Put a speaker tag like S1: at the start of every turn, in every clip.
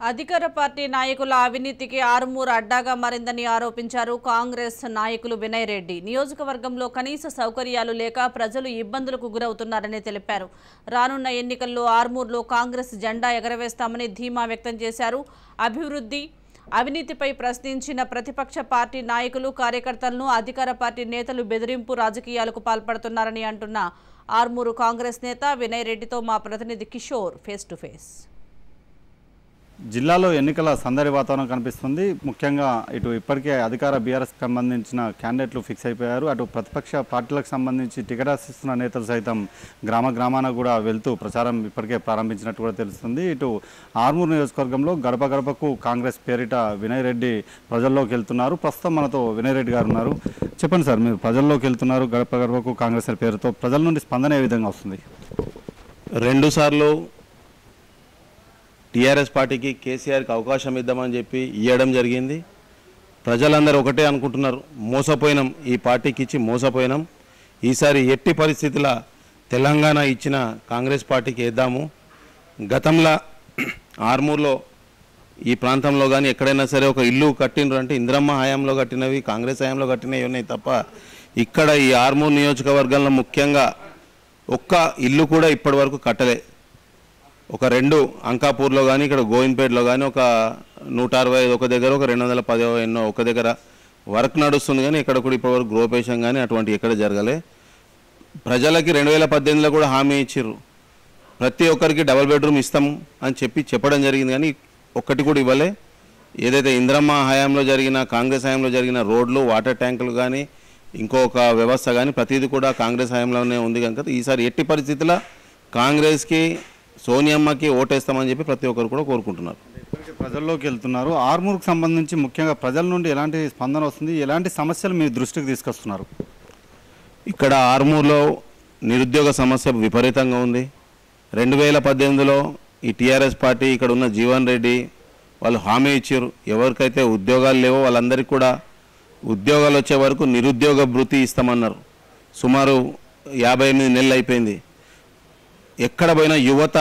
S1: అధికార పార్టీ నాయకుల అవినీతికి ఆరుమూరు అడ్డాగా మారిందని ఆరోపించారు కాంగ్రెస్ నాయకులు వినయ్ రెడ్డి. నియోజకవర్గంలో కనీస సౌకర్యాలు లేక ప్రజలు ఇబ్బందులకు గురవుతున్నారని తెలిపారు. రానున్న ఎన్నికల్లో ఆరుమూరులో కాంగ్రెస్ జెండా ఎగరవేస్తామని ధీమా వ్యక్తం చేశారు. అభివృద్ధి, అవినీతిపై ప్రశ్నించిన ప్రతిపక్ష పార్టీ నాయకులు, కార్యకర్తలను అధికార పార్టీ నేతలు బెదిరింపు రాజకీయాలకు పాల్పడుతున్నారని అంటున్న ఆరుమూరు కాంగ్రెస్ నేత వినయ్ రెడ్డితో మా ప్రతినిధి కిషోర్ ఫేస్ టు ఫేస్.
S2: జిల్లాలో ఎన్నికల సందడి వాతావరణం కనిపిస్తుంది. ముఖ్యంగా ఇటు ఇప్పటికే అధికార బీఆర్ఎస్ సంబంధించిన క్యాండిడేట్లు ఫిక్స్ అయిపోయారు. అటు ప్రతిపక్ష పార్టీలకు సంబంధించి టికెట్ ఆశిస్తున్న నేతలు సైతం గ్రామాన కూడా వెళ్తూ ప్రచారం ఇప్పటికే ప్రారంభించినట్టు కూడా తెలుస్తుంది. ఇటు ఆర్మూరు నియోజకవర్గంలో గడప గడపకు కాంగ్రెస్ పేరిట వినయ్ రెడ్డి ప్రజల్లోకి వెళ్తున్నారు. ప్రస్తుతం మనతో వినయ్ రెడ్డి గారు ఉన్నారు. చెప్పండి సార్, మీరు ప్రజల్లోకి వెళ్తున్నారు, గడప గడపకు కాంగ్రెస్ పేరుతో ప్రజల నుండి స్పందన ఏ విధంగా వస్తుంది?
S3: 2 సార్లు టీఆర్ఎస్ పార్టీకి కేసీఆర్కి అవకాశం ఇద్దామని చెప్పి ఇవ్వడం జరిగింది. ప్రజలందరూ ఒకటే అనుకుంటున్నారు, మోసపోయినాం, ఈ పార్టీకి ఇచ్చి మోసపోయినాం. ఈసారి ఎట్టి పరిస్థితుల తెలంగాణ ఇచ్చిన కాంగ్రెస్ పార్టీకి వేద్దాము. గతంలో ఆర్మూర్లో ఈ ప్రాంతంలో కానీ ఎక్కడైనా సరే ఒక ఇల్లు కట్టినరు అంటే ఇందిరమ్మ హయాంలో కట్టినవి, కాంగ్రెస్ హయాంలో కట్టినవి ఉన్నాయి తప్ప ఇక్కడ ఈ ఆర్మూర్ నియోజకవర్గంలో ముఖ్యంగా ఒక్క ఇల్లు కూడా ఇప్పటి వరకు కట్టలే. ఒక 2 అంకాపూర్లో కానీ ఇక్కడ గోవింద్పేటలో కానీ ఒక 165 ఒక దగ్గర, ఒక 210 ఎన్నో ఒక దగ్గర వర్క్ నడుస్తుంది. కానీ ఇక్కడ కూడా ఇప్పటివరకు గృహప్రవేశం కానీ అటువంటి ఎక్కడ జరగలే. ప్రజలకి 2018లో కూడా హామీ ఇచ్చారు, ప్రతి ఒక్కరికి డబుల్ బెడ్రూమ్ ఇస్తాం అని చెప్పడం జరిగింది. కానీ ఒక్కటి కూడా ఇవ్వలే. ఏదైతే ఇందిరమ్మ హయాంలో జరిగిన, కాంగ్రెస్ హయాంలో జరిగిన రోడ్లు, వాటర్ ట్యాంకులు కానీ ఇంకొక వ్యవస్థ కానీ ప్రతిదీ కూడా కాంగ్రెస్ హయాంలోనే ఉంది. కనుక ఈసారి ఎట్టి పరిస్థితుల్లో కాంగ్రెస్కి, సోనియమ్మకి ఓటేస్తామని చెప్పి ప్రతి ఒక్కరు కూడా కోరుకుంటున్నారు.
S2: ప్రజల్లోకి వెళ్తున్నారు. ఆర్మూర్కి సంబంధించి ముఖ్యంగా ప్రజల నుండి ఎలాంటి స్పందన వస్తుంది, ఎలాంటి సమస్యలు మీ దృష్టికి తీసుకొస్తున్నారు?
S3: ఇక్కడ ఆర్మూర్లో నిరుద్యోగ సమస్య విపరీతంగా ఉంది. 2018లో ఈ టీఆర్ఎస్ పార్టీ ఇక్కడ ఉన్న జీవన్ రెడ్డి వాళ్ళు హామీ ఇచ్చారు, ఎవరికైతే ఉద్యోగాలు లేవో వాళ్ళందరికీ కూడా ఉద్యోగాలు వచ్చే వరకు నిరుద్యోగ భృతి ఇస్తామన్నారు. సుమారు 58 నెలలు అయిపోయింది. ఎక్కడ పోయినా యువత,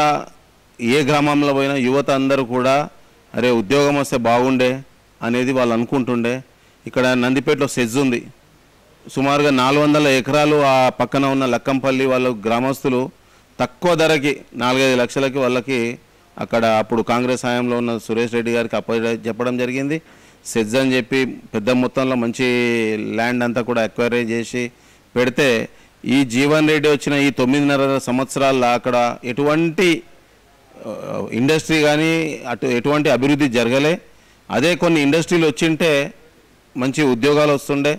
S3: ఏ గ్రామంలో పోయినా యువత అందరూ కూడా అరే ఉద్యోగం వస్తే బాగుండే అనేది వాళ్ళు అనుకుంటుండే. ఇక్కడ నందిపేటలో సెజ్ ఉంది, సుమారుగా 400 ఎకరాలు. ఆ పక్కన ఉన్న లక్కంపల్లి వాళ్ళు గ్రామస్తులు తక్కువ ధరకి 4-5 లక్షలకి వాళ్ళకి అక్కడ అప్పుడు కాంగ్రెస్ హయాంలో ఉన్న సురేష్ రెడ్డి గారికి చెప్పడం జరిగింది. సెజ్ అని చెప్పి పెద్ద మొత్తంలో మంచి ల్యాండ్ అంతా కూడా అక్వైర్ చేసి పెడితే ఈ జీవన్ రెడ్డి వచ్చిన ఈ 9.5 సంవత్సరాల్లో అక్కడ ఎటువంటి ఇండస్ట్రీ కానీ ఎటువంటి అభివృద్ధి జరగలే. అదే కొన్ని ఇండస్ట్రీలు వచ్చింటే మంచి ఉద్యోగాలు వస్తుండే,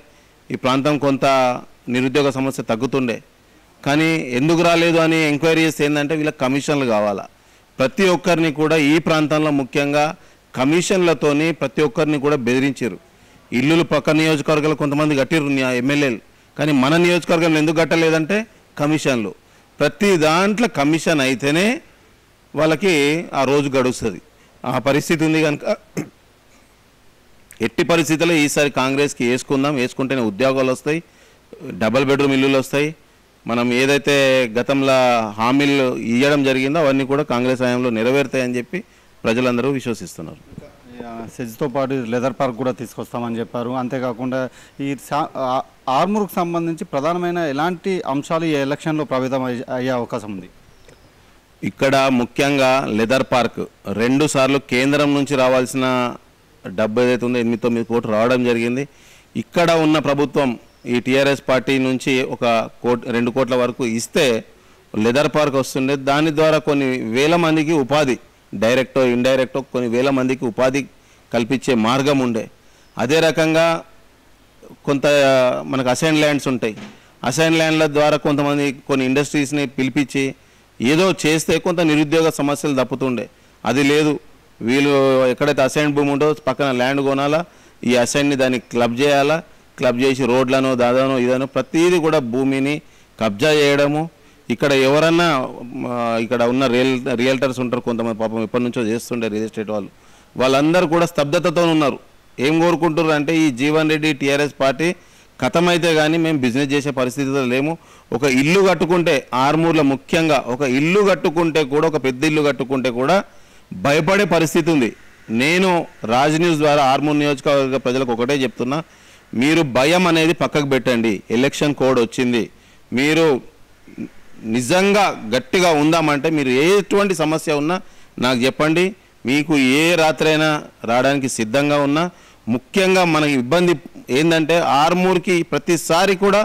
S3: ఈ ప్రాంతం కొంత నిరుద్యోగ సమస్య తగ్గుతుండే. కానీ ఎందుకు రాలేదు అని ఎంక్వైరీ చేస్తే ఏంటంటే వీళ్ళకి కమిషన్లు కావాలా. ప్రతి ఒక్కరిని కూడా ఈ ప్రాంతంలో ముఖ్యంగా కమిషన్లతోని ప్రతి ఒక్కరిని కూడా బెదిరించారు. ఇల్లులు పక్క నియోజకవర్గాలు కొంతమంది కట్టిరు ఎమ్మెల్యేలు, కానీ మన నియోజకవర్గంలో ఎందుకు కట్టలేదంటే కమిషన్లు. ప్రతి దాంట్లో కమిషన్ అయితేనే వాళ్ళకి ఆ రోజు గడుస్తుంది. ఆ పరిస్థితి ఉంది. కనుక ఎట్టి పరిస్థితుల్లో ఈసారి కాంగ్రెస్కి వేసుకుంటేనే ఉద్యోగాలు వస్తాయి, డబుల్ బెడ్రూమ్ ఇల్లులు వస్తాయి. మనం ఏదైతే గతంలో హామీలు ఇవ్వడం జరిగిందో అవన్నీ కూడా కాంగ్రెస్ హయాంలో నెరవేరుతాయని చెప్పి ప్రజలందరూ విశ్వసిస్తున్నారు.
S2: సెజ్తో పాటు లెదర్ పార్క్ కూడా తీసుకొస్తామని చెప్పారు. అంతేకాకుండా ఈ ఆర్మూర్కి సంబంధించి ప్రధానమైన ఎలాంటి అంశాలు ఈ ఎలక్షన్లో ప్రభావితం అయ్యే అవకాశం ఉంది?
S3: ఇక్కడ ముఖ్యంగా లెదర్ పార్క్ 2 సార్లు కేంద్రం నుంచి రావాల్సిన డబ్బు ఏదైతే ఉందో 8-9 కోట్లు రావడం జరిగింది. ఇక్కడ ఉన్న ప్రభుత్వం ఈ టీఆర్ఎస్ పార్టీ నుంచి 1-2 కోట్ల వరకు ఇస్తే లెదర్ పార్క్ వస్తుండే. దాని ద్వారా కొన్ని వేల మందికి ఉపాధి, డైరెక్టో ఇండైరెక్టో కొన్ని వేల మందికి ఉపాధి కల్పించే మార్గం ఉండే. అదే రకంగా కొంత మనకు అసైన్ ల్యాండ్స్ ఉంటాయి, అసైన్ ల్యాండ్ల ద్వారా కొంతమంది కొన్ని ఇండస్ట్రీస్ని పిలిపించి ఏదో చేస్తే కొంత నిరుద్యోగ సమస్యలు తప్పుతుండే. అది లేదు. వీళ్ళు ఎక్కడైతే అసైన్ భూమి ఉందో పక్కన ల్యాండ్ కొనాలా, ఈ అసైన్ని దాన్ని క్లబ్ చేయాలా, క్లబ్ చేసి రోడ్లను దాదానో ఇదనో ప్రతిదీ కూడా భూమిని కబ్జా చేయడము. ఇక్కడ ఎవరన్నా ఇక్కడ ఉన్న రియల్టర్స్ ఉంటారు కొంతమంది, పాపం ఎప్పటి నుంచో చేస్తుండే రియల్ ఎస్టేట్ వాళ్ళందరూ కూడా స్తబ్దతతో ఉన్నారు. ఏం కోరుకుంటున్నారు అంటే ఈ జీవన్ రెడ్డి టీఆర్ఎస్ పార్టీ ఖతమైతే కానీ మేము బిజినెస్ చేసే పరిస్థితిలో లేము. ఒక ఇల్లు కట్టుకుంటే ఆర్మూర్లో ముఖ్యంగా ఒక ఇల్లు కట్టుకుంటే కూడా, ఒక పెద్ద ఇల్లు కట్టుకుంటే కూడా భయపడే పరిస్థితి ఉంది. నేను రాజ్ న్యూస్ ద్వారా ఆర్మూర్ నియోజకవర్గ ప్రజలకు ఒకటే చెప్తున్నా, మీరు భయం అనేది పక్కకు పెట్టండి. ఎలక్షన్ కోడ్ వచ్చింది, మీరు నిజంగా గట్టిగా ఉందామంటే మీరు ఎటువంటి సమస్య ఉన్నా నాకు చెప్పండి, మీకు ఏ రాత్రైనా రావడానికి సిద్ధంగా ఉన్నా. ముఖ్యంగా మనకి ఇబ్బంది ఏంటంటే ఆర్మూర్కి ప్రతిసారి కూడా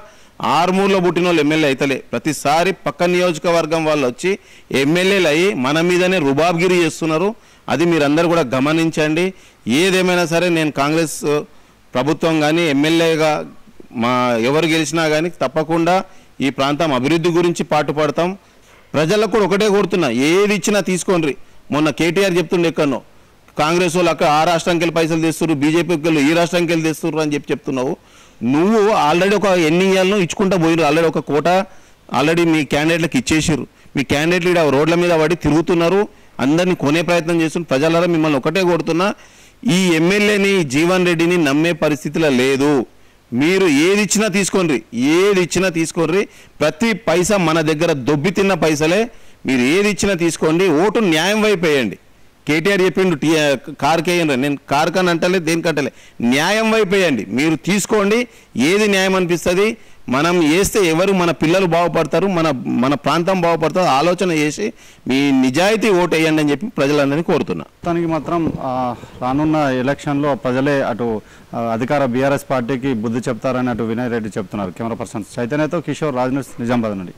S3: ఆర్మూర్లో పుట్టిన వాళ్ళు ఎమ్మెల్యే అవుతలే, ప్రతిసారి పక్క నియోజకవర్గం వాళ్ళు వచ్చి ఎమ్మెల్యేలు అయ్యి మన మీదనే రుబాబ్గిరి చేస్తున్నారు. అది మీరందరూ కూడా గమనించండి. ఏదేమైనా సరే నేను కాంగ్రెస్ ప్రభుత్వం కానీ ఎమ్మెల్యేగా ఎవరు గెలిచినా కానీ తప్పకుండా ఈ ప్రాంతం అభివృద్ధి గురించి పాటుపడతాం. ప్రజలకు కూడా ఒకటే కోరుతున్నా, ఏది ఇచ్చినా తీసుకోండి. మొన్న కేటీఆర్ చెప్తుండే ఎక్కడో కాంగ్రెస్ వాళ్ళు అక్కడ ఆ రాష్ట్రానికి వెళ్ళి పైసలు తెస్తున్నారు, బీజేపీకి వెళ్ళి ఈ రాష్ట్రానికి వెళ్ళి తెస్తున్నారు అని చెప్తున్నావు. నువ్వు ఆల్రెడీ ఒక ఎన్ని ఇయర్లను ఇచ్చుకుంటా పోయినారు, ఆల్రెడీ ఒక కోట ఆల్రెడీ మీ క్యాండిడేట్లకు ఇచ్చేసారు. మీ క్యాండిడేట్లు ఇక్కడ రోడ్ల మీద పడి తిరుగుతున్నారు, అందరినీ కొనే ప్రయత్నం చేస్తున్నారు. ప్రజలారా మిమ్మల్ని ఒకటే కోరుతున్నా, ఈ ఎమ్మెల్యేని జీవన్ రెడ్డిని నమ్మే పరిస్థితిలో లేదు. మీరు ఏది ఇచ్చినా తీసుకోండి, ఏది ఇచ్చినా తీసుకోండి. ప్రతి పైసా మన దగ్గర దొబ్బి తిన్న పైసలే. మీరు ఏది ఇచ్చినా తీసుకోండి, ఓటు న్యాయం వైపు వేయండి. కేటీఆర్ చెప్పిండు కార్కేయండి, నేను కార్కని అంటలే దేనికంటలే, న్యాయం వైపు వేయండి. మీరు తీసుకోండి, ఏది న్యాయం అనిపిస్తుంది. మనం వేస్తే ఎవరు మన పిల్లలు బాగుపడతారు, మన ప్రాంతం బాగుపడతారు ఆలోచన చేసి మీ నిజాయితీ ఓటు వేయండి అని చెప్పి ప్రజలందరినీ కోరుతున్నా.
S2: మొత్తానికి మాత్రం రానున్న ఎలక్షన్లో ప్రజలే అటు అధికార బీఆర్ఎస్ పార్టీకి బుద్ధి చెప్తారని అటు వినయ్ రెడ్డి చెప్తున్నారు. కెమెరా పర్సన్ చైతన్యతో కిషోర్, రాజ్ న్యూస్, నిజామాబాద్ నుండి.